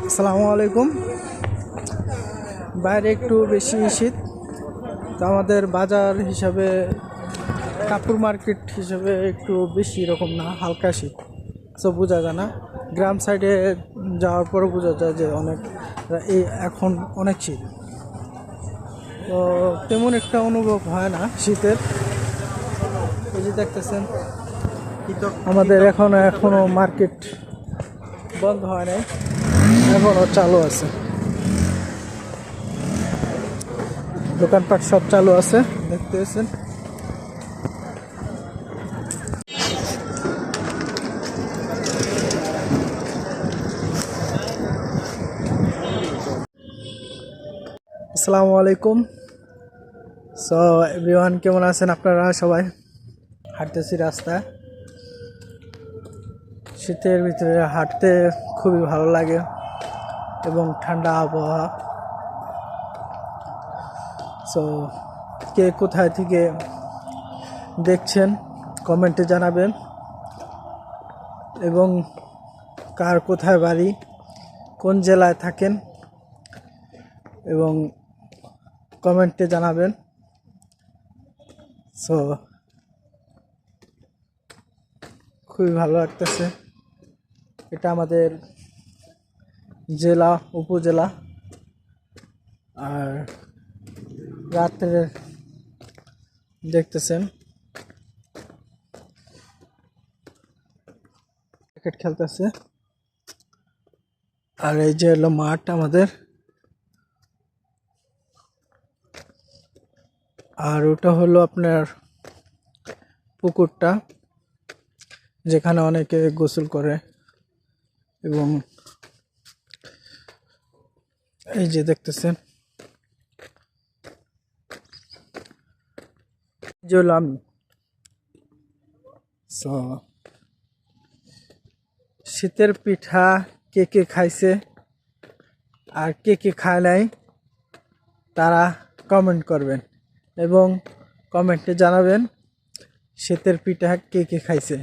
আসসালামু আলাইকুম। বাইরে একটু বেশি শীত, তো আমাদের বাজার হিসাবে কাপড় মার্কেট হিসাবে একটু বেশি এরকম না, হালকা শীত। সো বোঝা যায় না, গ্রাম সাইডে যাওয়ার পরে বোঝা যায় যে এখন অনেক শীত। তো তেমন একটা অনুভব হয় না শীতের। এই যে দেখতেছেন আমাদের এখনো মার্কেট বন্ধ হয় নাই, এখনো চালু আছে, দোকানপাট সব চালু আছে, দেখতে পাচ্ছেন। আসসালামু আলাইকুম। সো এভরিওয়ান, কেমন আছেন আপনারা সবাই? হাঁটতেছি রাস্তায়, শীতের ভিতরে হাঁটতে খুবই ভালো লাগে এবং ঠান্ডা আবহাওয়া। সো কে কোথায় থেকে দেখছেন কমেন্টে জানাবেন, এবং কার কোথায় বাড়ি, কোন জেলায় থাকেন এবং কমেন্টে জানাবেন। সো খুবই ভালো লাগতেছে। এটা আমাদের জেলা, উপজেলা। আর রাত্রে দেখতেছেন ক্রিকেট খেলতেছে। আর এই যে হলো মাঠ আমাদের, আর ওটা হলো আপনার পুকুরটা, যেখানে অনেকে গোসল করে। এবং এই যে দেখতেছেন, যে হলো আমি। সো শীতের পিঠা কে কে খাইছে আর কে কে খায় নাই, তারা কমেন্ট করবেন এবং কমেন্টে জানাবেন শীতের পিঠা কে কে খাইছে।